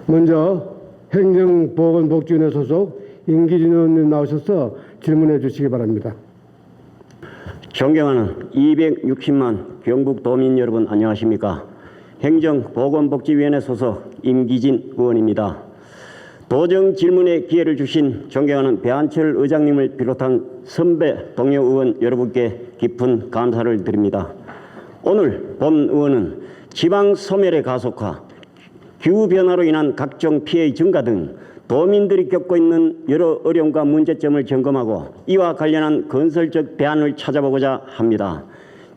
먼저 행정보건복지위원회 소속 임기진 의원님 나오셔서 질문해 주시기 바랍니다. 존경하는 260만 경북도민 여러분 안녕하십니까. 행정보건복지위원회 소속 임기진 의원입니다. 도정 질문의 기회를 주신 존경하는 배한철 의장님을 비롯한 선배 동료 의원 여러분께 깊은 감사를 드립니다. 오늘 본 의원은 지방 소멸의 가속화, 기후변화로 인한 각종 피해의 증가 등 도민들이 겪고 있는 여러 어려움과 문제점을 점검하고 이와 관련한 건설적 대안을 찾아보고자 합니다.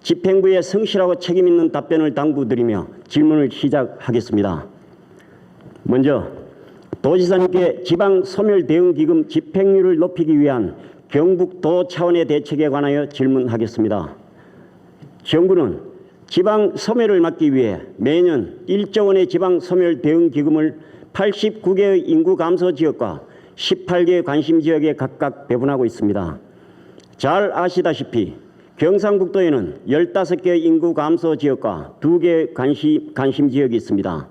집행부의 성실하고 책임있는 답변을 당부드리며 질문을 시작하겠습니다. 먼저 도지사님께 지방소멸대응기금 집행률을 높이기 위한 경북도 차원의 대책에 관하여 질문하겠습니다. 정부는 지방소멸을 막기 위해 매년 1조 원의 지방소멸대응기금을 89개의 인구 감소 지역과 18개의 관심 지역에 각각 배분하고 있습니다. 잘 아시다시피 경상북도에는 15개의 인구 감소 지역과 2개의 관심 지역이 있습니다.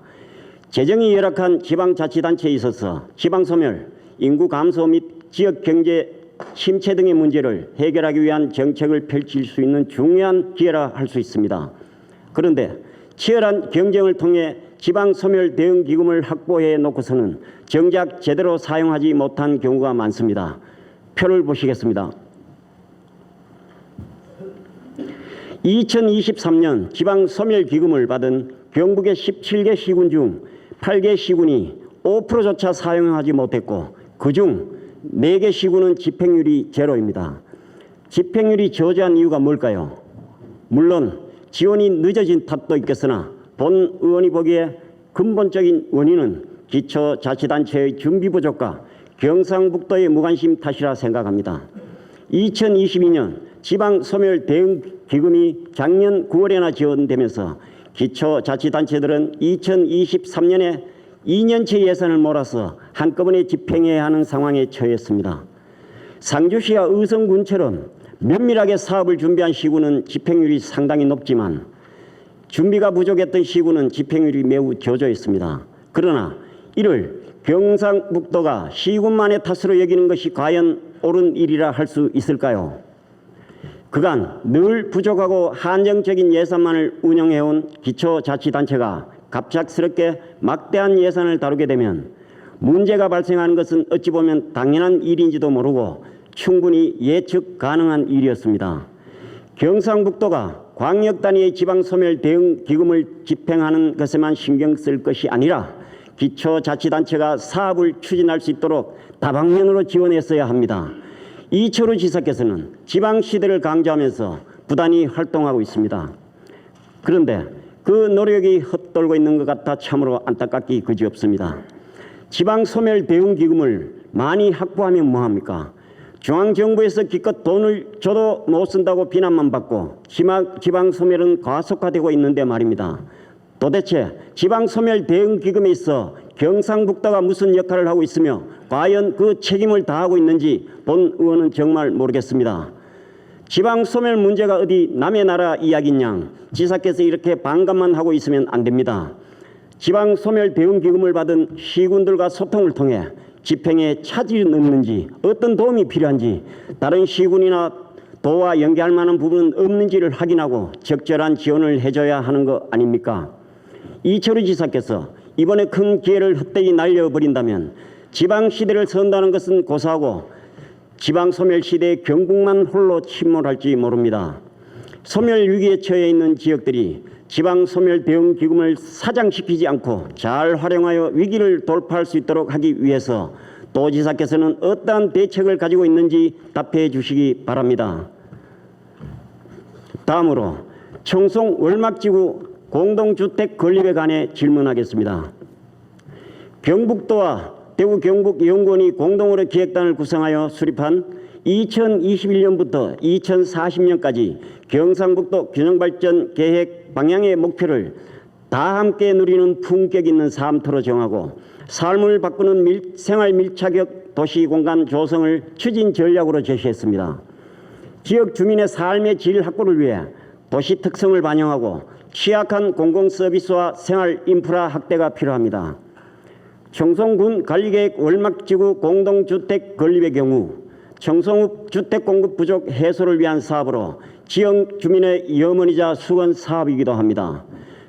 재정이 열악한 지방자치단체에 있어서 지방소멸, 인구 감소 및 지역경제 침체 등의 문제를 해결하기 위한 정책을 펼칠 수 있는 중요한 기회라 할 수 있습니다. 그런데 치열한 경쟁을 통해 지방소멸대응기금을 확보해 놓고서는 정작 제대로 사용하지 못한 경우가 많습니다. 표를 보시겠습니다. 2023년 지방소멸기금을 받은 경북의 17개 시군 중 8개 시군이 5%조차 사용하지 못했고 그중 4개 시군은 집행률이 제로입니다. 집행률이 저조한 이유가 뭘까요? 물론 지원이 늦어진 탓도 있겠으나 본 의원이 보기에 근본적인 원인은 기초자치단체의 준비 부족과 경상북도의 무관심 탓이라 생각합니다. 2022년 지방소멸대응기금이 작년 9월에나 지원되면서 기초자치단체들은 2023년에 2년치 예산을 몰아서 한꺼번에 집행해야 하는 상황에 처했습니다. 상주시와 의성군처럼 면밀하게 사업을 준비한 시군은 집행률이 상당히 높지만 준비가 부족했던 시군은 집행률이 매우 저조했습니다. 그러나 이를 경상북도가 시군만의 탓으로 여기는 것이 과연 옳은 일이라 할 수 있을까요? 그간 늘 부족하고 한정적인 예산만을 운영해온 기초자치단체가 갑작스럽게 막대한 예산을 다루게 되면 문제가 발생하는 것은 어찌 보면 당연한 일인지도 모르고 충분히 예측 가능한 일이었습니다. 경상북도가 광역 단위의 지방소멸대응기금을 집행하는 것에만 신경 쓸 것이 아니라 기초자치단체가 사업을 추진할 수 있도록 다방면으로 지원했어야 합니다. 이철우 지사께서는 지방시대를 강조하면서 부단히 활동하고 있습니다. 그런데 그 노력이 헛돌고 있는 것 같아 참으로 안타깝기 그지없습니다. 지방소멸대응기금을 많이 확보하면 뭐합니까? 중앙정부에서 기껏 돈을 줘도 못 쓴다고 비난만 받고 지방소멸은 가속화되고 있는데 말입니다. 도대체 지방소멸대응기금에 있어 경상북도가 무슨 역할을 하고 있으며 과연 그 책임을 다하고 있는지 본 의원은 정말 모르겠습니다. 지방소멸 문제가 어디 남의 나라 이야기인 양 지사께서 이렇게 반감만 하고 있으면 안 됩니다. 지방소멸대응기금을 받은 시군들과 소통을 통해 집행에 차질이 없는지 어떤 도움이 필요한지 다른 시군이나 도와 연계할 만한 부분은 없는지를 확인하고 적절한 지원을 해줘야 하는 거 아닙니까? 이철우 지사께서 이번에 큰 기회를 헛되이 날려버린다면 지방시대를 선다는 것은 고사하고 지방소멸시대의 경북만 홀로 침몰할지 모릅니다. 소멸위기에 처해 있는 지역들이 지방소멸대응기금을 사장시키지 않고 잘 활용하여 위기를 돌파할 수 있도록 하기 위해서 도지사께서는 어떠한 대책을 가지고 있는지 답해 주시기 바랍니다. 다음으로 청송 월막지구 공동주택 건립에 관해 질문하겠습니다. 경북도와 대구 경북연구원이 공동으로 기획단을 구성하여 수립한 2021년부터 2040년까지 경상북도 균형발전 계획 방향의 목표를 다 함께 누리는 품격 있는 삶터로 정하고 삶을 바꾸는 생활 밀착형 도시공간 조성을 추진 전략으로 제시했습니다. 지역 주민의 삶의 질 확보를 위해 도시 특성을 반영하고 취약한 공공서비스와 생활 인프라 확대가 필요합니다. 청송군 관리계획 월막지구 공동주택 건립의 경우 청송읍 주택공급 부족 해소를 위한 사업으로 지역 주민의 염원이자 수건 사업이기도 합니다.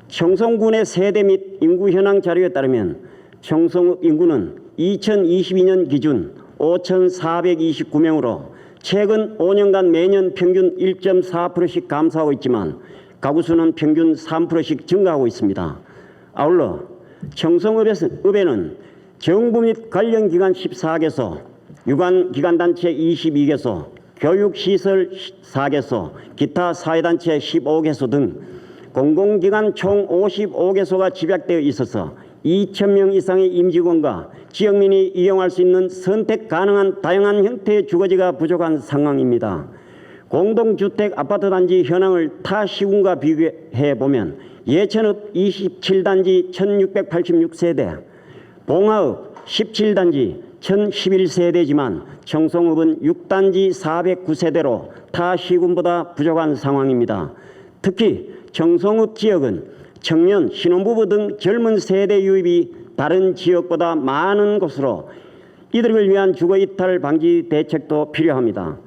청송군의 세대 및 인구 현황 자료에 따르면 청송읍 인구는 2022년 기준 5,429명으로 최근 5년간 매년 평균 1.4%씩 감소하고 있지만 가구 수는 평균 3%씩 증가하고 있습니다. 아울러 청송읍에는 정부 및 관련 기관 14개소, 유관 기관단체 22개소, 교육시설 4개소, 기타 사회단체 15개소 등 공공기관 총 55개소가 집약되어 있어서 2,000명 이상의 임직원과 지역민이 이용할 수 있는 선택 가능한 다양한 형태의 주거지가 부족한 상황입니다. 공동주택 아파트단지 현황을 타 시군과 비교해 보면 예천읍 27단지 1686세대, 봉화읍 17단지 1011세대지만 청송읍은 6단지 409세대로 타 시군보다 부족한 상황입니다. 특히 청송읍 지역은 청년, 신혼부부 등 젊은 세대 유입이 다른 지역보다 많은 곳으로 이들을 위한 주거이탈 방지 대책도 필요합니다.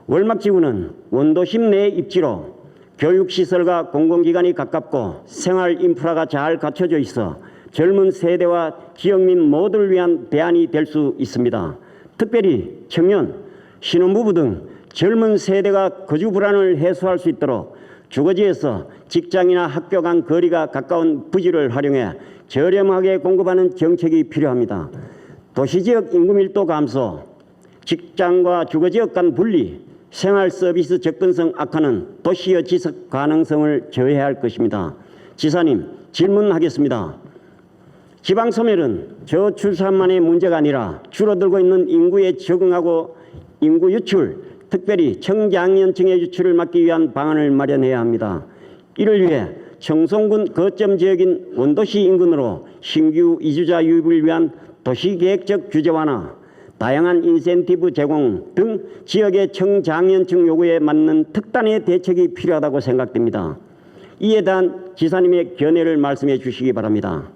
월막지구는 원도심 내 입지로 교육시설과 공공기관이 가깝고 생활 인프라가 잘 갖춰져 있어 젊은 세대와 지역민 모두를 위한 대안이 될 수 있습니다. 특별히 청년, 신혼부부 등 젊은 세대가 거주 불안을 해소할 수 있도록 주거지에서 직장이나 학교 간 거리가 가까운 부지를 활용해 저렴하게 공급하는 정책이 필요합니다. 도시지역 인구 밀도 감소, 직장과 주거지역 간 분리, 생활 서비스 접근성 악화는 도시의 지속 가능성을 저해할 할 것입니다. 지사님, 질문하겠습니다. 지방소멸은 저출산만의 문제가 아니라 줄어들고 있는 인구에 적응하고 인구 유출, 특별히 청장년층의 유출을 막기 위한 방안을 마련해야 합니다. 이를 위해 청송군 거점 지역인 원도시 인근으로 신규 이주자 유입을 위한 도시계획적 규제 완화, 다양한 인센티브 제공 등 지역의 청장년층 요구에 맞는 특단의 대책이 필요하다고 생각됩니다. 이에 대한 지사님의 견해를 말씀해 주시기 바랍니다.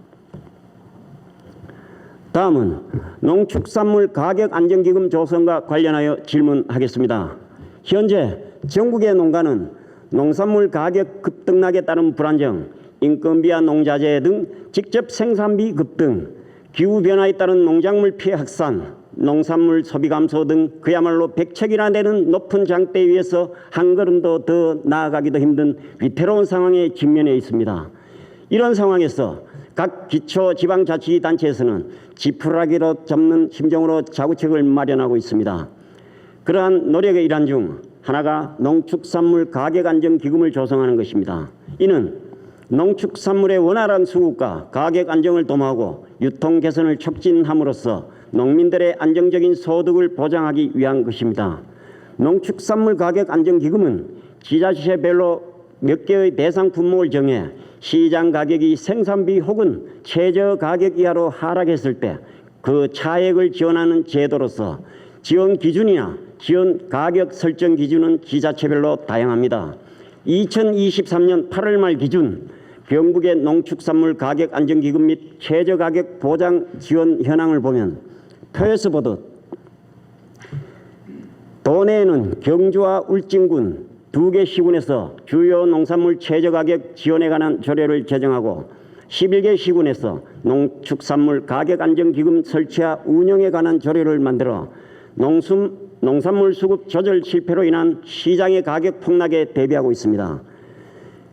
다음은 농축산물 가격 안정기금 조성과 관련하여 질문하겠습니다. 현재 전국의 농가는 농산물 가격 급등락에 따른 불안정, 인건비와 농자재 등 직접 생산비 급등, 기후변화에 따른 농작물 피해 확산, 농산물 소비 감소 등 그야말로 백척이나 되는 높은 장대 위에서 한 걸음도 더 나아가기도 힘든 위태로운 상황에 직면해 있습니다. 이런 상황에서 각 기초지방자치단체에서는 지푸라기로 잡는 심정으로 자구책을 마련하고 있습니다. 그러한 노력의 일환 중 하나가 농축산물 가격안정기금을 조성하는 것입니다. 이는 농축산물의 원활한 수급과 가격 안정을 도모하고 유통 개선을 촉진함으로써 농민들의 안정적인 소득을 보장하기 위한 것입니다. 농축산물 가격안정기금은 지자체별로 몇 개의 대상 품목을 정해 시장 가격이 생산비 혹은 최저 가격 이하로 하락했을 때 그 차액을 지원하는 제도로서 지원 기준이나 지원 가격 설정 기준은 지자체별로 다양합니다. 2023년 8월 말 기준 경북의 농축산물 가격 안정기금 및 최저 가격 보장 지원 현황을 보면 표에서 보듯 도내에는 경주와 울진군 2개 시군에서 주요 농산물 최저 가격 지원에 관한 조례를 제정하고 11개 시군에서 농축산물 가격 안정기금 설치와 운영에 관한 조례를 만들어 농산물 수급 조절 실패로 인한 시장의 가격 폭락에 대비하고 있습니다.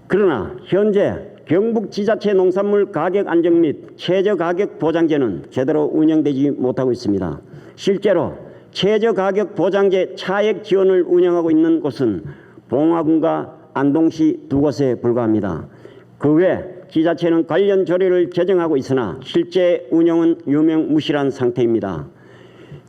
그러나 현재 경북 지자체 농산물 가격 안정 및 최저 가격 보장제는 제대로 운영되지 못하고 있습니다. 실제로 최저 가격 보장제 차액 지원을 운영하고 있는 곳은 봉화군과 안동시 2곳에 불과합니다. 그 외 지자체는 관련 조례를 제정하고 있으나 실제 운영은 유명무실한 상태입니다.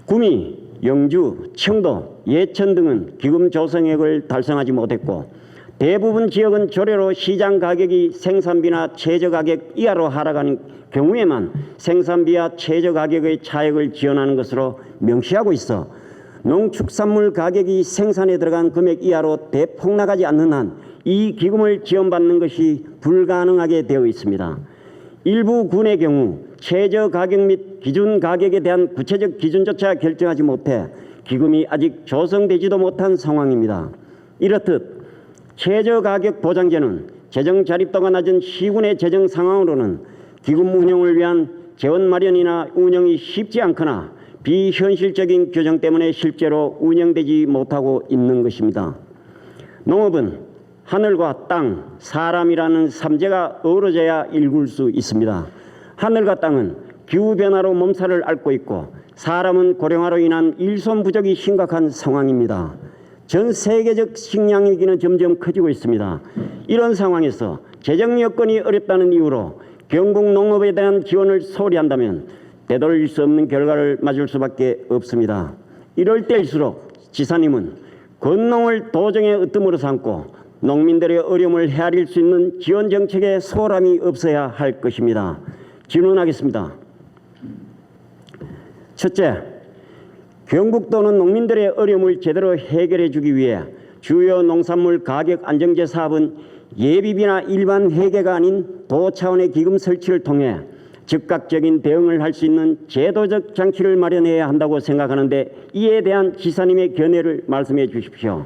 구미, 영주, 청도, 예천 등은 기금 조성액을 달성하지 못했고 대부분 지역은 조례로 시장 가격이 생산비나 최저 가격 이하로 하락하는 경우에만 생산비와 최저 가격의 차액을 지원하는 것으로 명시하고 있어 농축산물 가격이 생산에 들어간 금액 이하로 대폭락하지 않는 한 이 기금을 지원받는 것이 불가능하게 되어 있습니다. 일부 군의 경우 최저 가격 및 기준 가격에 대한 구체적 기준조차 결정하지 못해 기금이 아직 조성되지도 못한 상황입니다. 이렇듯 최저 가격 보장제는 재정 자립도가 낮은 시군의 재정 상황으로는 기금 운영을 위한 재원 마련이나 운영이 쉽지 않거나 비현실적인 규정 때문에 실제로 운영되지 못하고 있는 것입니다. 농업은 하늘과 땅, 사람이라는 삼재가 어우러져야 일굴 수 있습니다. 하늘과 땅은 기후변화로 몸살을 앓고 있고 사람은 고령화로 인한 일손 부족이 심각한 상황입니다. 전 세계적 식량 위기는 점점 커지고 있습니다. 이런 상황에서 재정 여건이 어렵다는 이유로 경북 농업에 대한 지원을 소홀히 한다면 되돌릴 수 없는 결과를 맞을 수밖에 없습니다. 이럴 때일수록 지사님은 건농을 도정의 으뜸으로 삼고 농민들의 어려움을 헤아릴 수 있는 지원 정책에 소홀함이 없어야 할 것입니다. 질문하겠습니다. 첫째, 경북도는 농민들의 어려움을 제대로 해결해 주기 위해 주요 농산물 가격 안정제 사업은 예비비나 일반 회계가 아닌 도 차원의 기금 설치를 통해 즉각적인 대응을 할 수 있는 제도적 장치를 마련해야 한다고 생각하는데 이에 대한 지사님의 견해를 말씀해 주십시오.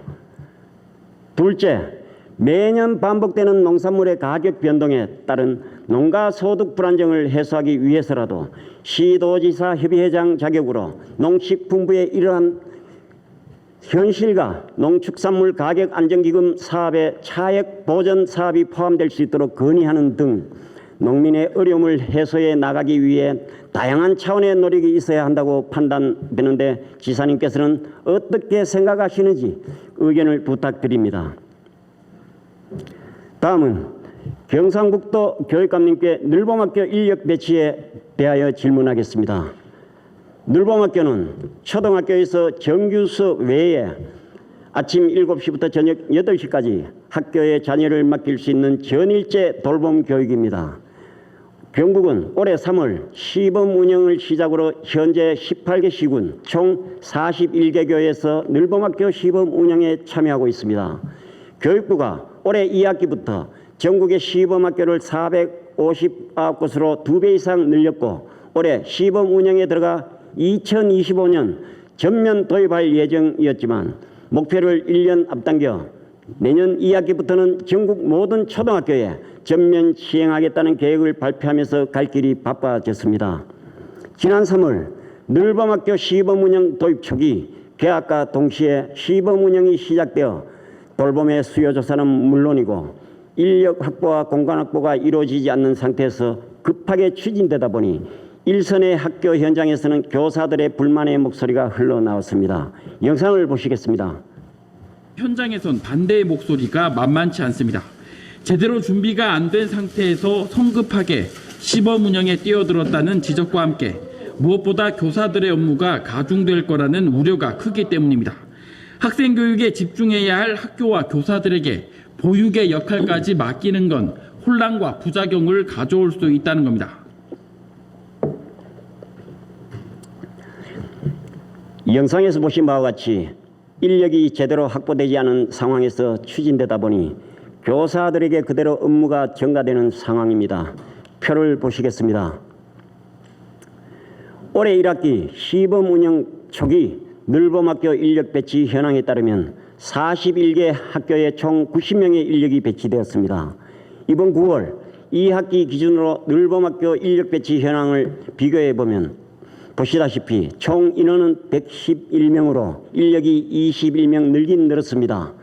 둘째, 매년 반복되는 농산물의 가격 변동에 따른 농가 소득 불안정을 해소하기 위해서라도 시도지사 협의회장 자격으로 농식품부의 이러한 현실과 농축산물 가격 안정기금 사업에 차액 보전 사업이 포함될 수 있도록 건의하는 등 농민의 어려움을 해소해 나가기 위해 다양한 차원의 노력이 있어야 한다고 판단되는데 지사님께서는 어떻게 생각하시는지 의견을 부탁드립니다. 다음은 경상북도 교육감님께 늘봄학교 인력 배치에 대하여 질문하겠습니다. 늘봄학교는 초등학교에서 정규 수업 외에 아침 7시부터 저녁 8시까지 학교에 자녀를 맡길 수 있는 전일제 돌봄 교육입니다. 경북은 올해 3월 시범 운영을 시작으로 현재 18개 시군 총 41개 교에서 늘봄학교 시범 운영에 참여하고 있습니다. 교육부가 올해 2학기부터 전국의 시범학교를 459곳으로 2배 이상 늘렸고 올해 시범 운영에 들어가 2025년 전면 도입할 예정이었지만 목표를 1년 앞당겨 내년 2학기부터는 전국 모든 초등학교에 전면 시행하겠다는 계획을 발표하면서 갈 길이 바빠졌습니다. 지난 3월 늘봄학교 시범 운영 도입 초기 개학과 동시에 시범 운영이 시작되어 돌봄의 수요 조사는 물론이고 인력 확보와 공간 확보가 이루어지지 않는 상태에서 급하게 추진되다 보니 일선의 학교 현장에서는 교사들의 불만의 목소리가 흘러나왔습니다. 영상을 보시겠습니다. 현장에선 반대의 목소리가 만만치 않습니다. 제대로 준비가 안 된 상태에서 성급하게 시범 운영에 뛰어들었다는 지적과 함께 무엇보다 교사들의 업무가 가중될 거라는 우려가 크기 때문입니다. 학생 교육에 집중해야 할 학교와 교사들에게 보육의 역할까지 맡기는 건 혼란과 부작용을 가져올 수 있다는 겁니다. 영상에서 보신 바와 같이 인력이 제대로 확보되지 않은 상황에서 추진되다 보니 교사들에게 그대로 업무가 전가되는 상황입니다. 표를 보시겠습니다. 올해 1학기 시범 운영 초기 늘봄학교 인력 배치 현황에 따르면 41개 학교에 총 90명의 인력이 배치되었습니다. 이번 9월 2학기 기준으로 늘봄학교 인력 배치 현황을 비교해 보면 보시다시피 총 인원은 111명으로 인력이 21명 늘긴 늘었습니다.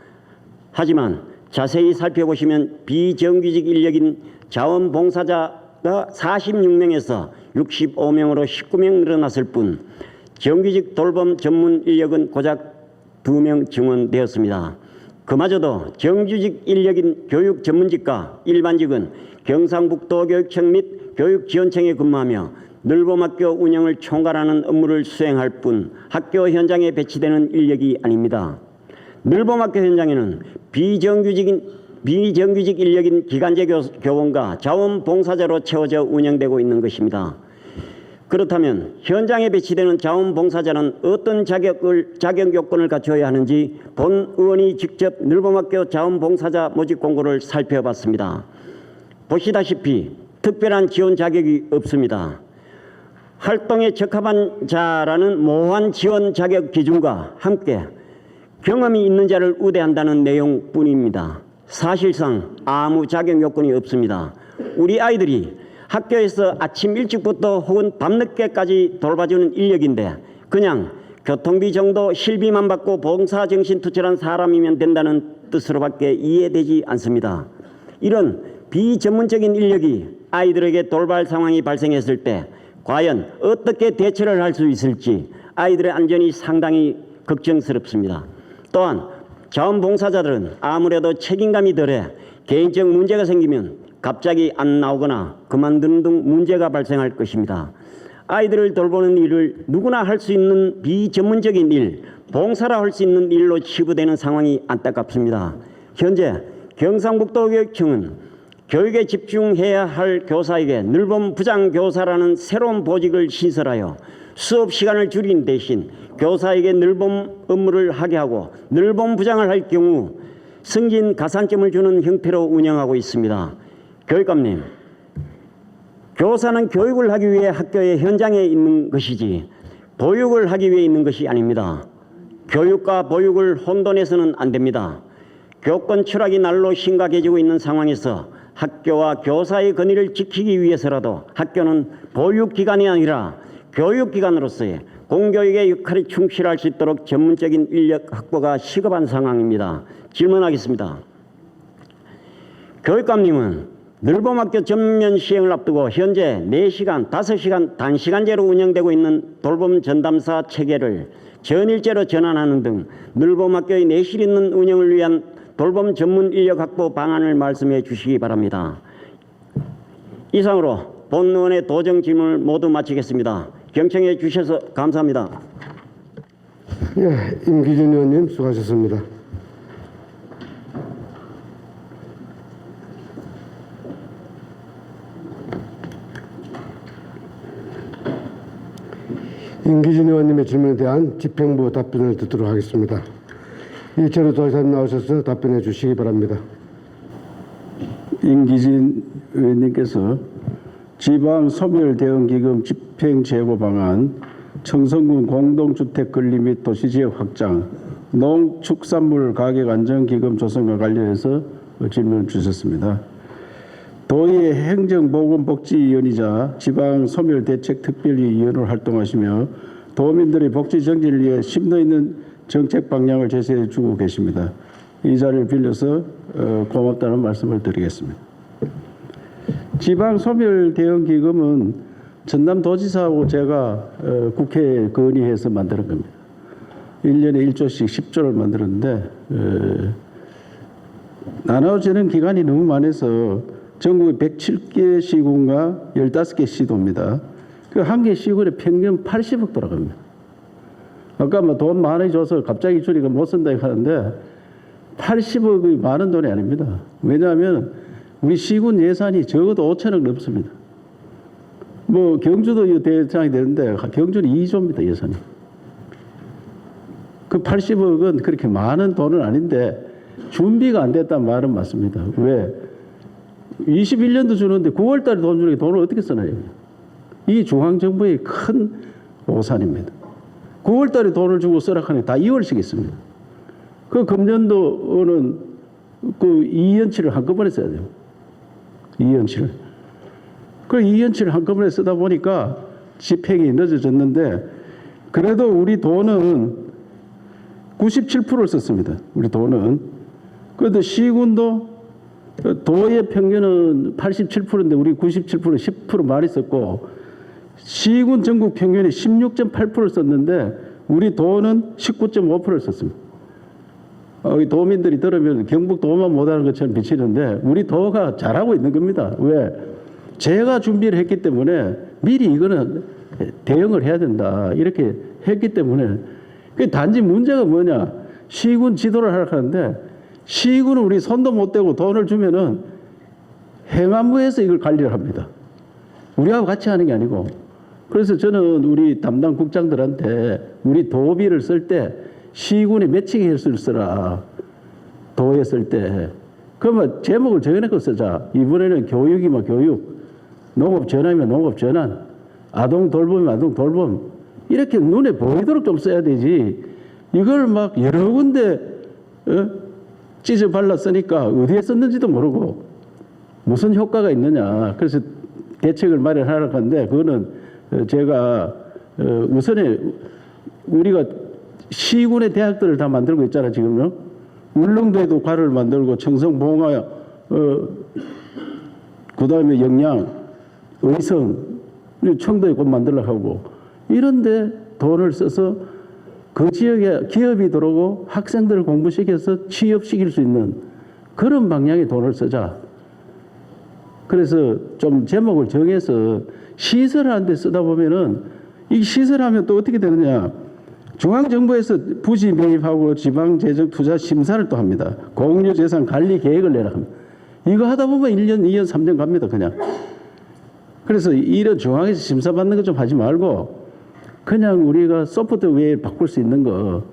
하지만 자세히 살펴보시면 비정규직 인력인 자원봉사자가 46명에서 65명으로 19명 늘어났을 뿐 정규직 돌봄 전문 인력은 고작 2명 증원되었습니다. 그마저도 정규직 인력인 교육 전문직과 일반직은 경상북도 교육청 및 교육지원청에 근무하며 늘봄학교 운영을 총괄하는 업무를 수행할 뿐 학교 현장에 배치되는 인력이 아닙니다. 늘봄학교 현장에는 비정규직 인력인 기간제 교원과 자원봉사자로 채워져 운영되고 있는 것입니다. 그렇다면 현장에 배치되는 자원봉사자는 어떤 자격 요건을 갖춰야 하는지 본 의원이 직접 늘봄학교 자원봉사자 모집 공고를 살펴봤습니다. 보시다시피 특별한 지원 자격이 없습니다. 활동에 적합한 자라는 모호한 지원 자격 기준과 함께 경험이 있는 자를 우대한다는 내용뿐입니다. 사실상 아무 자격 요건이 없습니다. 우리 아이들이 학교에서 아침 일찍부터 혹은 밤늦게까지 돌봐주는 인력인데 그냥 교통비 정도 실비만 받고 봉사정신 투철한 사람이면 된다는 뜻으로밖에 이해되지 않습니다. 이런 비전문적인 인력이 아이들에게 돌발 상황이 발생했을 때 과연 어떻게 대처를 할 수 있을지 아이들의 안전이 상당히 걱정스럽습니다. 또한 자원봉사자들은 아무래도 책임감이 덜해 개인적 문제가 생기면 갑자기 안 나오거나 그만두는 등 문제가 발생할 것입니다. 아이들을 돌보는 일을 누구나 할 수 있는 비전문적인 일, 봉사라 할 수 있는 일로 치부되는 상황이 안타깝습니다. 현재 경상북도교육청은 교육에 집중해야 할 교사에게 늘봄 부장교사라는 새로운 보직을 신설하여 수업 시간을 줄인 대신 교사에게 늘봄 업무를 하게 하고 늘봄 부장을 할 경우 승진 가산점을 주는 형태로 운영하고 있습니다. 교육감님, 교사는 교육을 하기 위해 학교의 현장에 있는 것이지 보육을 하기 위해 있는 것이 아닙니다. 교육과 보육을 혼돈해서는 안 됩니다. 교권 추락이 날로 심각해지고 있는 상황에서 학교와 교사의 권위를 지키기 위해서라도 학교는 보육기관이 아니라 교육기관으로서의 공교육의 역할에 충실할 수 있도록 전문적인 인력 확보가 시급한 상황입니다. 질문하겠습니다. 교육감님은 늘봄학교 전면 시행을 앞두고 현재 4시간, 5시간 단시간제로 운영되고 있는 돌봄 전담사 체계를 전일제로 전환하는 등 늘봄학교의 내실 있는 운영을 위한 돌봄 전문 인력 확보 방안을 말씀해 주시기 바랍니다. 이상으로 본의원의 도정 질문을 모두 마치겠습니다. 경청해 주셔서 감사합니다. 예, 임기준 의원님 수고하셨습니다. 임기준 의원님의 질문에 대한 집행부 답변을 듣도록 하겠습니다. 이철우 도지사님 나오셔서 답변해 주시기 바랍니다. 임기진 의원님께서 지방소멸대응기금 집행재고 방안, 청성군 공동주택 건립 및 도시지역 확장, 농축산물 가격 안정기금 조성과 관련해서 질문을 주셨습니다. 도의회 행정보건복지위원이자 지방소멸대책특별위원으로 활동하시며 도민들의 복지 정진을 위해 심도 있는 정책 방향을 제시해 주고 계십니다. 이 자리를 빌려서 고맙다는 말씀을 드리겠습니다. 지방소멸대응기금은 전남도지사하고 제가 국회에 건의해서 만드는 겁니다. 1년에 1조씩 10조를 만들었는데 나눠지는 기간이 너무 많아서 전국에 107개 시군과 15개 시도입니다. 그 한 개 시군에 평균 80억 돌아갑니다. 아까 뭐 돈 많이 줘서 갑자기 줄이고 못 쓴다 하는데 80억이 많은 돈이 아닙니다. 왜냐하면 우리 시군 예산이 적어도 5천억 넘습니다. 뭐 경주도 대상이 되는데 경주는 2조입니다. 예산이. 그 80억은 그렇게 많은 돈은 아닌데 준비가 안 됐다는 말은 맞습니다. 왜? 21년도 주는데 9월달에 돈 주는 게 돈을 어떻게 쓰나요? 이 중앙정부의 큰 오산입니다. 9월달에 돈을 주고 쓰라 하니 다 2월씩 있습니다. 그 금년도는 그 2년치를 한꺼번에 써야 돼요. 2년치를. 그 2년치를 한꺼번에 쓰다 보니까 집행이 늦어졌는데 그래도 우리 돈은 97%를 썼습니다. 우리 돈은. 그래도 시군도 도의 평균은 87%인데 우리 97% 10% 많이 썼고 시군 전국 평균이 16.8%를 썼는데 우리 도는 19.5%를 썼습니다. 도민들이 들으면 경북 도만 못하는 것처럼 비치는데 우리 도가 잘하고 있는 겁니다. 왜? 제가 준비를 했기 때문에 미리 이거는 대응을 해야 된다 이렇게 했기 때문에 단지 문제가 뭐냐 시군 지도를 하라 하는데 시군은 우리 손도 못 대고 돈을 주면은 행안부에서 이걸 관리를 합니다. 우리하고 같이 하는 게 아니고 그래서 저는 우리 담당 국장들한테 우리 도비를 쓸 때 시군에 매칭 횟수를 쓰라. 도에 쓸 때. 그러면 제목을 정해놓고 쓰자. 이번에는 교육이면 교육, 농업 전환이면 농업 전환. 아동 돌봄이면 아동 돌봄. 이렇게 눈에 보이도록 좀 써야 되지. 이걸 막 여러 군데 찢어 발라 쓰니까 어디에 썼는지도 모르고 무슨 효과가 있느냐. 그래서 대책을 마련하려고 하는데 그거는 제가 우선에 우리가 시군의 대학들을 다 만들고 있잖아 지금요. 울릉도에도 과를 만들고 청성, 봉화, 그다음에 영양, 의성, 청도에 곧 만들려고 하고 이런데 돈을 써서 그 지역에 기업이 들어오고 학생들을 공부시켜서 취업시킬 수 있는 그런 방향의 돈을 쓰자. 그래서 좀 제목을 정해서 시설하는 데 쓰다 보면은 이 시설하면 또 어떻게 되느냐. 중앙정부에서 부지 매입하고 지방재정투자 심사를 또 합니다. 공유재산 관리 계획을 내라 합니다. 이거 하다 보면 1년, 2년, 3년 갑니다. 그냥. 그래서 이런 중앙에서 심사받는 거 좀 하지 말고 그냥 우리가 소프트웨어 바꿀 수 있는 거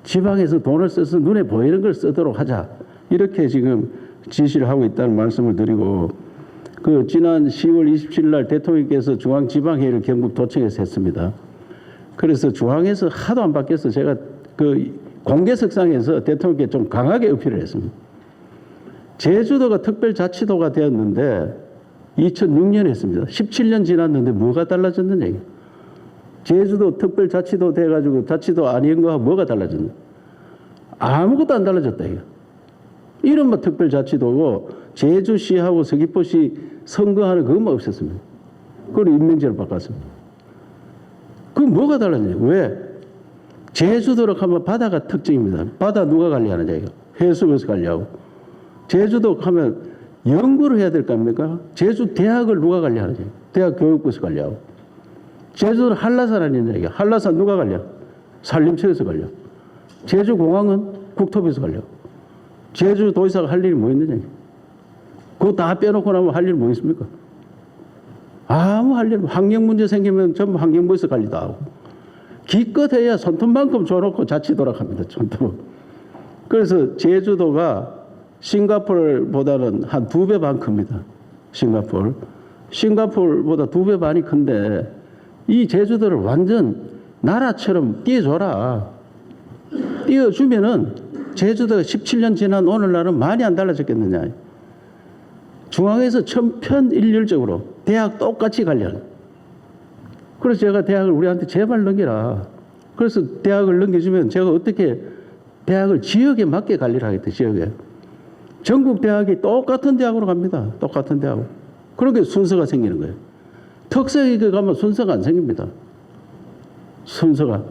지방에서 돈을 써서 눈에 보이는 걸 쓰도록 하자. 이렇게 지금 지시를 하고 있다는 말씀을 드리고 그 지난 10월 27일 날 대통령께서 중앙지방회의를 경북 도청에서 했습니다. 그래서 중앙에서 하도 안 바뀌어서 제가 그 공개석상에서 대통령께 좀 강하게 어필을 했습니다. 제주도가 특별자치도가 되었는데 2006년에 했습니다. 17년 지났는데 뭐가 달라졌느냐. 이게. 제주도 특별자치도 돼가지고 자치도 아닌 거와 뭐가 달라졌냐. 아무것도 안 달라졌다. 이거. 이른바 특별자치도고 제주시하고 서귀포시 선거하는 그것만 없었습니다. 그걸 임명제로 바꿨습니다. 그 뭐가 달랐냐. 왜? 제주도로 가면 바다가 특징입니다. 바다 누가 관리하느냐. 이거. 해수부에서 관리하고. 제주도 가면 연구를 해야 될 거 아닙니까? 제주 대학을 누가 관리하느냐. 대학 교육부에서 관리하고. 제주도는 한라산 아니냐. 이게. 한라산 누가 관리하고. 산림청에서 관리하고. 제주공항은 국토부에서 관리하고. 제주도지사가 할 일이 뭐 있느냐. 그거 다 빼놓고 나면 할 일이 뭐 있습니까? 아무 할 일, 환경 문제 생기면 전부 환경부에서 관리도 하고. 기껏해야 손톱만큼 줘놓고 자치도라 합니다. 손톱. 그래서 제주도가 싱가포르보다는 한 2배 반 큽니다. 싱가포르보다 2배 반이 큰데 이 제주도를 완전 나라처럼 띄워줘라. 띄워주면은 제주도가 17년 지난 오늘날은 많이 안 달라졌겠느냐. 중앙에서 천편일률적으로 대학 똑같이 관리하는. 그래서 제가 대학을 우리한테 제발 넘겨라. 그래서 대학을 넘겨주면 제가 어떻게 대학을 지역에 맞게 관리를 하겠다. 지역에. 전국 대학이 똑같은 대학으로 갑니다. 똑같은 대학. 그렇게 순서가 생기는 거예요. 특성이게 가면 순서가 안 생깁니다. 순서가.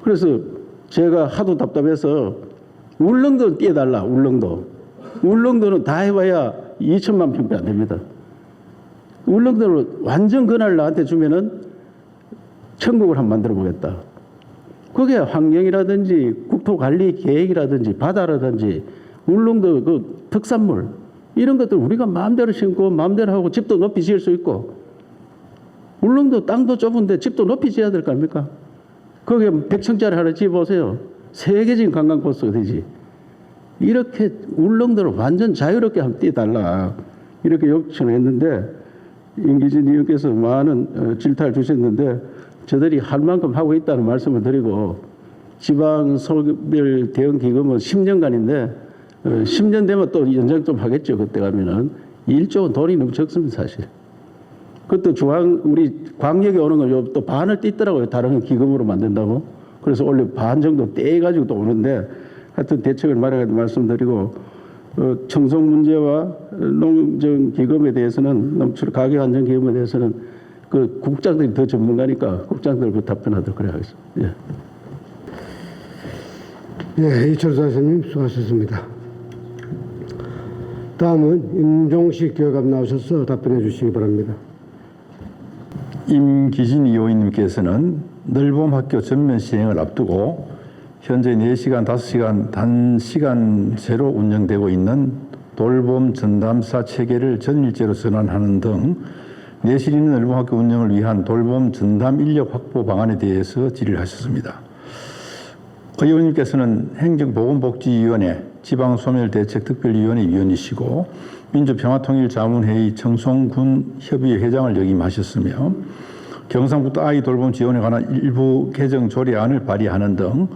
그래서 제가 하도 답답해서 울릉도 띄워달라. 울릉도는 다 해봐야 2천만 평대 안 됩니다. 울릉도를 완전 그날 나한테 주면은 천국을 한번 만들어 보겠다. 그게 환경이라든지 국토관리 계획이라든지 바다라든지 울릉도 그 특산물 이런 것들 우리가 마음대로 심고 마음대로 하고 집도 높이 지을 수 있고 울릉도 땅도 좁은데 집도 높이 지어야 될 거 아닙니까? 거기에 100층짜리 하나 지어보세요. 세계적인 관광 코스가 되지. 이렇게 울릉도를 완전 자유롭게 한번 띄워달라. 이렇게 요청을 했는데 임기진 의원께서 많은 질타를 주셨는데 저들이 할 만큼 하고 있다는 말씀을 드리고 지방소별 대응 기금은 10년간인데 10년 되면 또 연장 좀 하겠죠. 그때 가면은 1조원 돈이 너무 적습니다. 사실. 그것도 우리 광역에 오는 걸 또 반을 띄더라고요. 다른 기금으로 만든다고. 그래서 원래 반 정도 떼가지고 또 오는데 하여튼 대책을 마련하게 말씀드리고 청송 문제와 농정 기금에 대해서는 농출 가격 안정 기금에 대해서는 그 국장들이 더 전문가니까 국장들 그 답변하도록 그래 하겠습니다. 예. 예, 이철수 선생님 수고하셨습니다. 다음은 임종식 교육감 나오셔서 답변해 주시기 바랍니다. 임기진 의원님께서는 늘봄학교 전면 시행을 앞두고 현재 4시간, 5시간 단시간제로 운영되고 있는 돌봄 전담사 체계를 전일제로 전환하는 등 내실 있는 늘봄학교 운영을 위한 돌봄 전담 인력 확보 방안에 대해서 질의를 하셨습니다. 의원님께서는 행정보건복지위원회 지방소멸대책특별위원회 위원이시고 민주평화통일자문회의 청송군 협의회 회장을 역임하셨으며 경상북도 아이 돌봄 지원에 관한 일부 개정 조례안을 발의하는 등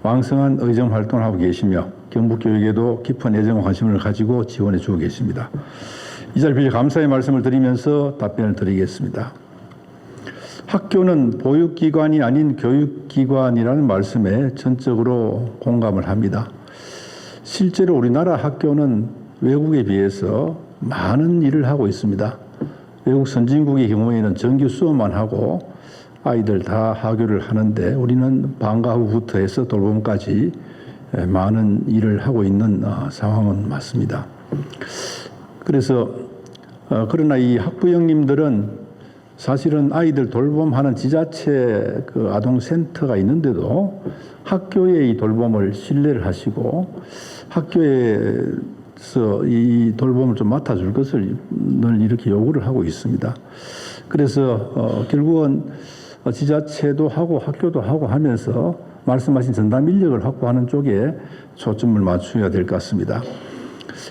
왕성한 의정 활동을 하고 계시며 경북교육에도 깊은 애정과 관심을 가지고 지원해 주고 계십니다. 이 자리를 빌려 감사의 말씀을 드리면서 답변을 드리겠습니다. 학교는 보육기관이 아닌 교육기관이라는 말씀에 전적으로 공감을 합니다. 실제로 우리나라 학교는 외국에 비해서 많은 일을 하고 있습니다. 외국 선진국의 경우에는 정규 수업만 하고 아이들 다 하교를 하는데 우리는 방과 후부터 해서 돌봄까지 많은 일을 하고 있는 상황은 맞습니다. 그래서 그러나 이 학부형님들은 사실은 아이들 돌봄하는 지자체 그 아동센터가 있는데도 학교의 이 돌봄을 신뢰를 하시고 학교에서 이 돌봄을 좀 맡아줄 것을 늘 이렇게 요구를 하고 있습니다. 그래서 결국은 지자체도 하고 학교도 하고 하면서 말씀하신 전담 인력을 확보하는 쪽에 초점을 맞춰야 될 것 같습니다.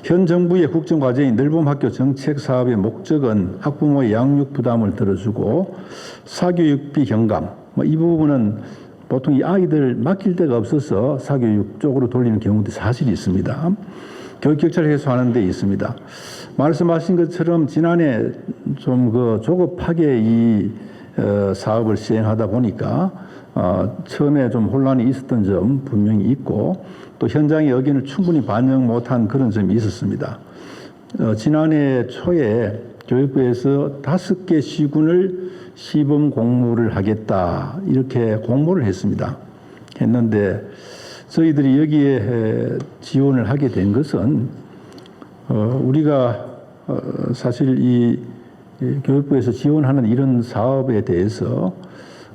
현 정부의 국정과제인 늘봄학교 정책 사업의 목적은 학부모의 양육 부담을 들어주고 사교육비 경감, 이 부분은 보통 이 아이들 맡길 데가 없어서 사교육 쪽으로 돌리는 경우도 사실 있습니다. 교육 격차를 해소하는 데 있습니다. 말씀하신 것처럼 지난해 좀 조급하게 이 사업을 시행하다 보니까 처음에 좀 혼란이 있었던 점 분명히 있고 또 현장의 의견을 충분히 반영 못한 그런 점이 있었습니다. 지난해 초에 교육부에서 5개 시군을 시범 공모를 하겠다 이렇게 공모를 했습니다. 했는데 저희들이 여기에 지원을 하게 된 것은 우리가 사실 이 교육부에서 지원하는 이런 사업에 대해서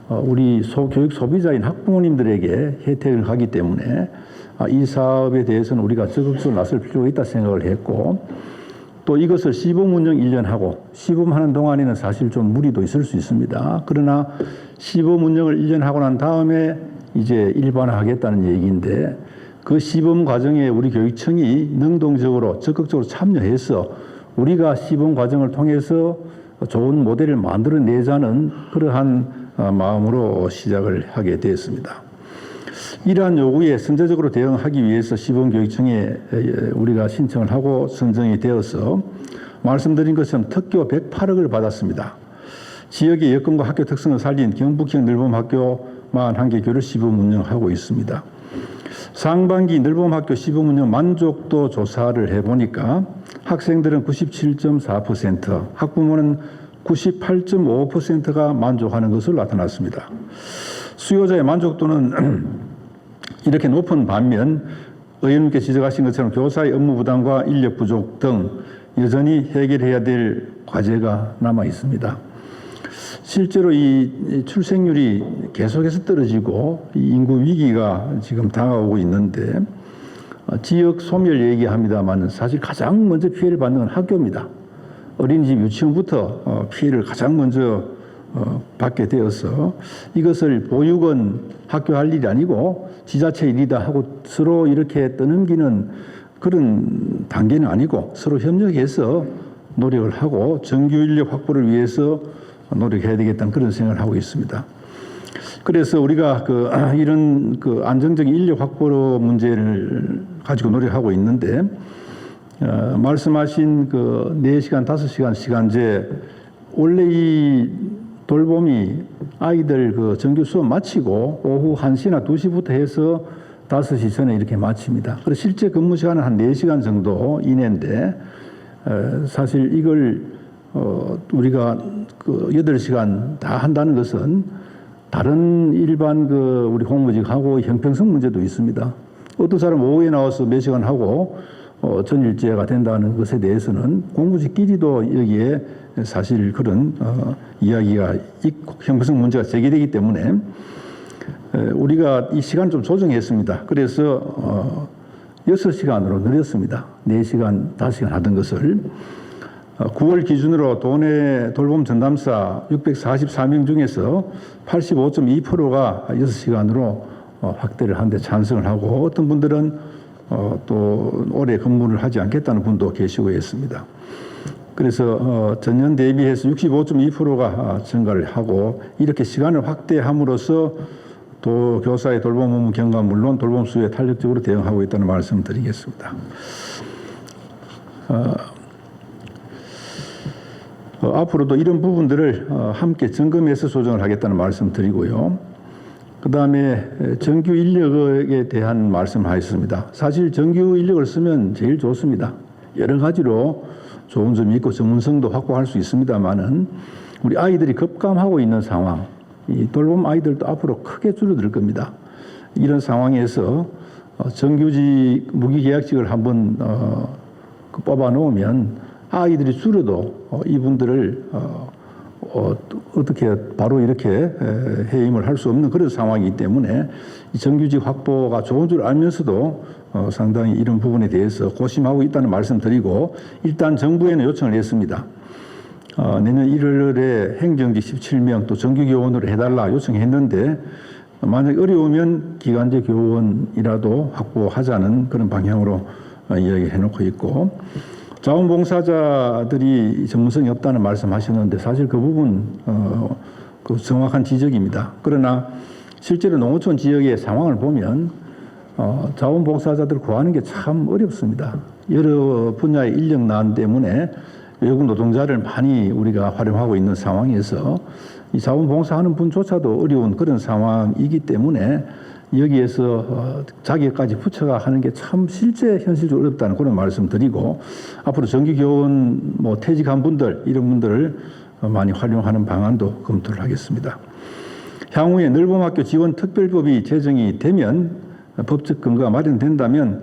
우리 교육 소비자인 학부모님들에게 혜택을 가기 때문에 이 사업에 대해서는 우리가 적극적으로 나설 필요가 있다 생각을 했고 또 이것을 시범 운영 1년 하고 시범하는 동안에는 사실 좀 무리도 있을 수 있습니다. 그러나 시범 운영을 1년 하고 난 다음에 이제 일반화하겠다는 얘기인데 그 시범 과정에 우리 교육청이 능동적으로 적극적으로 참여해서 우리가 시범 과정을 통해서 좋은 모델을 만들어내자는 그러한 마음으로 시작을 하게 되었습니다. 이러한 요구에 선제적으로 대응하기 위해서 시범교육청에 우리가 신청을 하고 선정이 되어서 말씀드린 것처럼 특교 108억을 받았습니다. 지역의 여건과 학교 특성을 살린 경북형 늘봄학교 41개 교를 시범 운영하고 있습니다. 상반기 늘봄학교 시범 운영 만족도 조사를 해보니까 학생들은 97.4%, 학부모는 98.5%가 만족하는 것으로 나타났습니다. 수요자의 만족도는 이렇게 높은 반면 의원님께 지적하신 것처럼 교사의 업무 부담과 인력 부족 등 여전히 해결해야 될 과제가 남아 있습니다. 실제로 이 출생률이 계속해서 떨어지고 이 인구 위기가 지금 다가오고 있는데 지역 소멸 얘기합니다만 사실 가장 먼저 피해를 받는 건 학교입니다. 어린이집 유치원부터 피해를 가장 먼저 받게 되어서 이것을 보육은 학교 할 일이 아니고 지자체 일이다 하고 서로 이렇게 떠넘기는 그런 단계는 아니고 서로 협력해서 노력을 하고 정규 인력 확보를 위해서 노력해야 되겠다는 그런 생각을 하고 있습니다. 그래서 우리가 이런 안정적인 인력 확보 문제를 가지고 노력하고 있는데 말씀하신 4시간, 5시간 시간제 원래 이 돌봄이 아이들 정규 수업 마치고 오후 1시나 2시부터 해서 5시 전에 이렇게 마칩니다. 그래서 실제 근무 시간은 한 4시간 정도 이내인데 사실 이걸 우리가 8시간 다 한다는 것은 다른 일반 우리 공무직하고 형평성 문제도 있습니다. 어떤 사람 오후에 나와서 몇 시간 하고 전일제가 된다는 것에 대해서는 공무직끼리도 여기에 사실 그런 이야기가 있고 형평성 문제가 제기되기 때문에 우리가 이 시간 좀 조정했습니다. 그래서 6시간으로 늘렸습니다. 4시간, 5시간 하던 것을 9월 기준으로 도내 돌봄 전담사 644명 중에서 85.2%가 6시간으로 확대를 하는데 찬성을 하고 어떤 분들은 또 오래 근무를 하지 않겠다는 분도 계시고 있습니다. 그래서 전년 대비해서 65.2%가 증가를 하고 이렇게 시간을 확대함으로써 또 교사의 돌봄 업무 경과 물론 돌봄 수요에 탄력적으로 대응하고 있다는 말씀을 드리겠습니다. 앞으로도 이런 부분들을 함께 점검해서 조정을 하겠다는 말씀 드리고요. 그 다음에 정규 인력에 대한 말씀하셨습니다. 사실 정규 인력을 쓰면 제일 좋습니다. 여러 가지로 좋은 점이 있고 전문성도 확보할 수 있습니다만은 우리 아이들이 급감하고 있는 상황, 이 돌봄 아이들도 앞으로 크게 줄어들 겁니다. 이런 상황에서 정규직 무기계약직을 한번 뽑아 놓으면 아이들이 줄어도 이분들을 어떻게 바로 이렇게 해임을 할 수 없는 그런 상황이기 때문에 정규직 확보가 좋은 줄 알면서도 상당히 이런 부분에 대해서 고심하고 있다는 말씀 드리고 일단 정부에는 요청을 했습니다. 내년 1월에 행정직 17명 또 정규교원으로 해달라 요청했는데 만약 어려우면 기간제 교원이라도 확보하자는 그런 방향으로 이야기를 해놓고 있고 자원봉사자들이 전문성이 없다는 말씀하셨는데 사실 그 부분 그 정확한 지적입니다. 그러나 실제로 농어촌 지역의 상황을 보면 자원봉사자들을 구하는 게 참 어렵습니다. 여러 분야의 인력난 때문에 외국 노동자를 많이 우리가 활용하고 있는 상황에서 이 자원봉사하는 분조차도 어려운 그런 상황이기 때문에 여기에서 자격까지 붙여가 하는 게 참 실제 현실적으로 어렵다는 그런 말씀 드리고 앞으로 정규교원 뭐 퇴직한 분들 이런 분들을 많이 활용하는 방안도 검토를 하겠습니다. 향후에 늘봄학교 지원 특별법이 제정이 되면 법적 근거가 마련된다면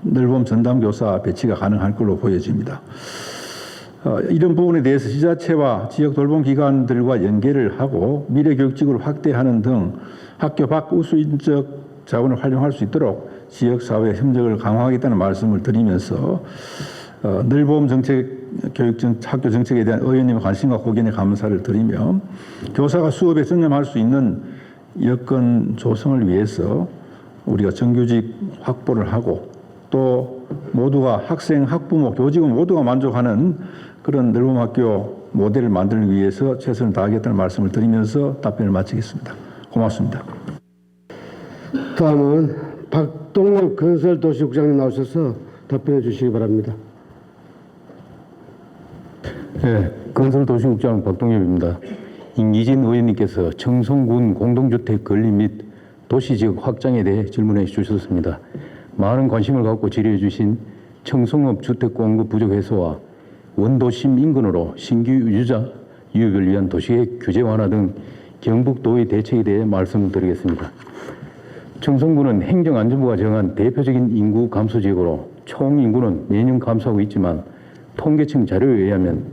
늘봄 전담교사 배치가 가능할 걸로 보여집니다. 이런 부분에 대해서 지자체와 지역 돌봄기관들과 연계를 하고 미래교육직으로 확대하는 등 학교 밖 우수인적 자원을 활용할 수 있도록 지역사회 협력을 강화하겠다는 말씀을 드리면서 늘봄 정책, 학교 정책에 대한 의원님의 관심과 고견에 감사를 드리며 교사가 수업에 전념할 수 있는 여건 조성을 위해서 우리가 정규직 확보를 하고 또 모두가 학생, 학부모, 교직원 모두가 만족하는 그런 늘봄학교 모델을 만들기 위해서 최선을 다하겠다는 말씀을 드리면서 답변을 마치겠습니다. 고맙습니다. 다음은 박동엽 건설도시국장님 나오셔서 답변해 주시기 바랍니다. 네, 건설도시국장 박동엽입니다. 임기진 의원님께서 청송군 공동주택 건립 및 도시지역 확장에 대해 질문해 주셨습니다. 많은 관심을 갖고 질의해 주신 청송업 주택 공급 부족 해소와 원도심 인근으로 신규 유주자 유입을 위한 도시계획 규제 완화 등 경북도의 대책에 대해 말씀을 드리겠습니다. 청송군은 행정안전부가 정한 대표적인 인구 감소 지역으로 총 인구는 매년 감소하고 있지만 통계청 자료에 의하면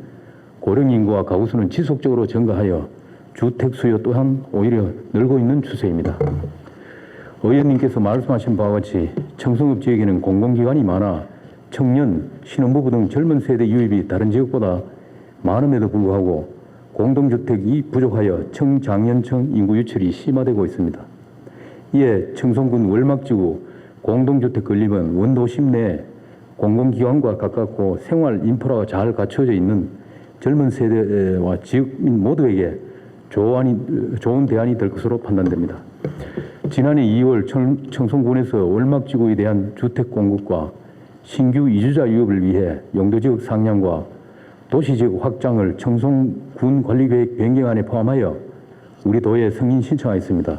고령 인구와 가구 수는 지속적으로 증가하여 주택 수요 또한 오히려 늘고 있는 추세입니다. 의원님께서 말씀하신 바와 같이 청송읍 지역에는 공공기관이 많아 청년, 신혼부부 등 젊은 세대 유입이 다른 지역보다 많음에도 불구하고 공동주택이 부족하여 청장년층 인구 유출이 심화되고 있습니다. 이에 청송군 월막지구 공동주택 건립은 원도심 내 공공기관과 가깝고 생활 인프라가 잘 갖춰져 있는 젊은 세대와 지역민 모두에게 좋은 대안이 될 것으로 판단됩니다. 지난해 2월 청송군에서 월막지구에 대한 주택 공급과 신규 이주자 유입을 위해 용도지역 상향과 도시지역 확장을 청송군 관리계획 변경안에 포함하여 우리 도에 승인 신청하였습니다.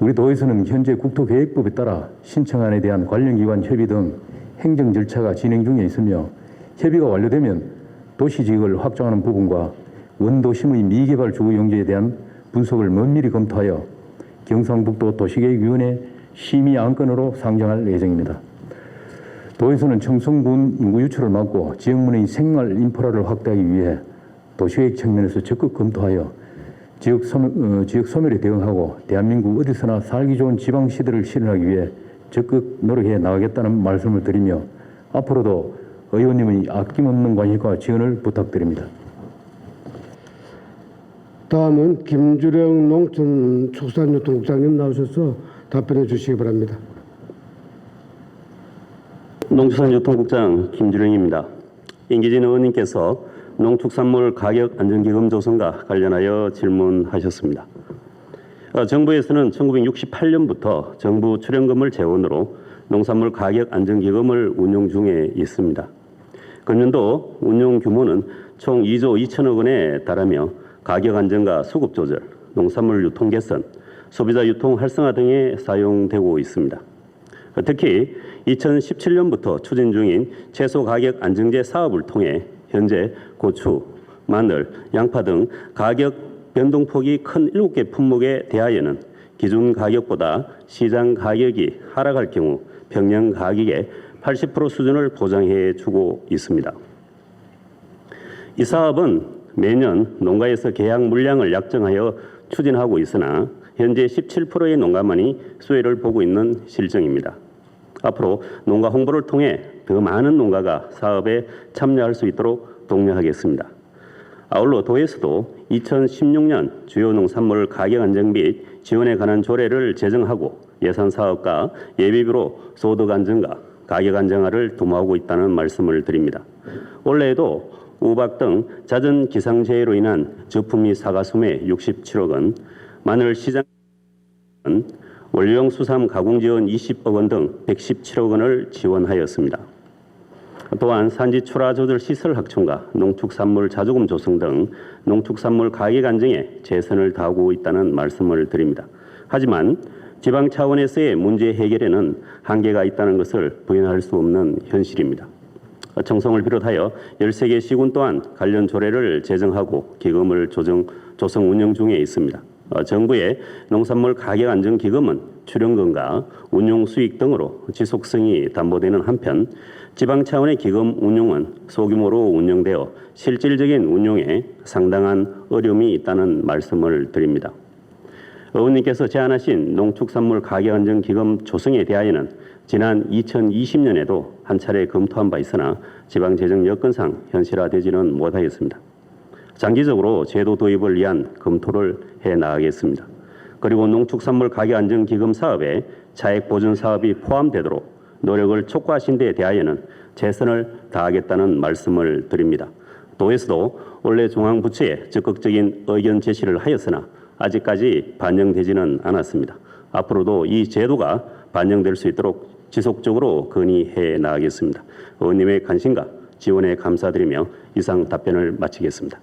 우리 도에서는 현재 국토계획법에 따라 신청안에 대한 관련 기관 협의 등 행정 절차가 진행 중에 있으며 협의가 완료되면 도시지역을 확장하는 부분과 원도심의 미개발 주거 용지에 대한 분석을 면밀히 검토하여 경상북도 도시계획위원회 심의 안건으로 상정할 예정입니다. 도에서는 청송군 인구 유출을 막고 지역민의 생활 인프라를 확대하기 위해 도시계획 측면에서 적극 검토하여 지역 소멸에 대응하고 대한민국 어디서나 살기 좋은 지방시대를 실현하기 위해 적극 노력해 나가겠다는 말씀을 드리며 앞으로도 의원님의 아낌없는 관심과 지원을 부탁드립니다. 다음은 김주령 농촌축산유통국장님 나오셔서 답변해 주시기 바랍니다. 농수산유통국장 김주령입니다. 임기진 의원님께서 농축산물 가격 안정기금 조성과 관련하여 질문하셨습니다. 정부에서는 1968년부터 정부 출연금을 재원으로 농산물 가격 안정기금을 운용 중에 있습니다. 금년도 운용 규모는 총 2조 2천억 원에 달하며 가격 안정과 수급 조절, 농산물 유통 개선, 소비자 유통 활성화 등에 사용되고 있습니다. 특히 2017년부터 추진 중인 채소 가격 안정제 사업을 통해 현재 고추, 마늘, 양파 등 가격 변동폭이 큰 7개 품목에 대하여는 기준 가격보다 시장 가격이 하락할 경우 평년 가격의 80% 수준을 보장해 주고 있습니다. 이 사업은 매년 농가에서 계약 물량을 약정하여 추진하고 있으나 현재 17%의 농가만이 수혜를 보고 있는 실정입니다. 앞으로 농가 홍보를 통해 더 많은 농가가 사업에 참여할 수 있도록 독려하겠습니다. 아울러 도에서도 2016년 주요 농산물 가격 안정 및 지원에 관한 조례를 제정하고 예산 사업과 예비비로 소득 안정과 가격 안정화를 도모하고 있다는 말씀을 드립니다. 올해에도 우박 등 잦은 기상재해로 인한 저품 및 사과 수매 67억 원, 마늘 시장 원료용 수삼 가공 지원 20억 원 등 117억 원을 지원하였습니다. 또한 산지 출하 조절 시설 확충과 농축산물 자조금 조성 등 농축산물 가격 안정에 최선을 다하고 있다는 말씀을 드립니다. 하지만 지방 차원에서의 문제 해결에는 한계가 있다는 것을 부인할 수 없는 현실입니다. 청송을 비롯하여 13개 시군 또한 관련 조례를 제정하고 기금을 조성 운영 중에 있습니다. 정부의 농산물 가격 안정 기금은 출연금과 운용 수익 등으로 지속성이 담보되는 한편 지방 차원의 기금 운용은 소규모로 운영되어 실질적인 운용에 상당한 어려움이 있다는 말씀을 드립니다. 의원님께서 제안하신 농축산물 가격 안정 기금 조성에 대하여는 지난 2020년에도 한 차례 검토한 바 있으나 지방 재정 여건상 현실화되지는 못하였습니다. 장기적으로 제도 도입을 위한 검토를 해 나가겠습니다. 그리고 농축산물 가격 안정 기금 사업에 차액 보전 사업이 포함되도록 노력을 촉구하신 데에 대하여는 최선을 다하겠다는 말씀을 드립니다. 도에서도 원래 중앙부처에 적극적인 의견 제시를 하였으나 아직까지 반영되지는 않았습니다. 앞으로도 이 제도가 반영될 수 있도록 지속적으로 건의해 나가겠습니다. 의원님의 관심과 지원에 감사드리며 이상 답변을 마치겠습니다.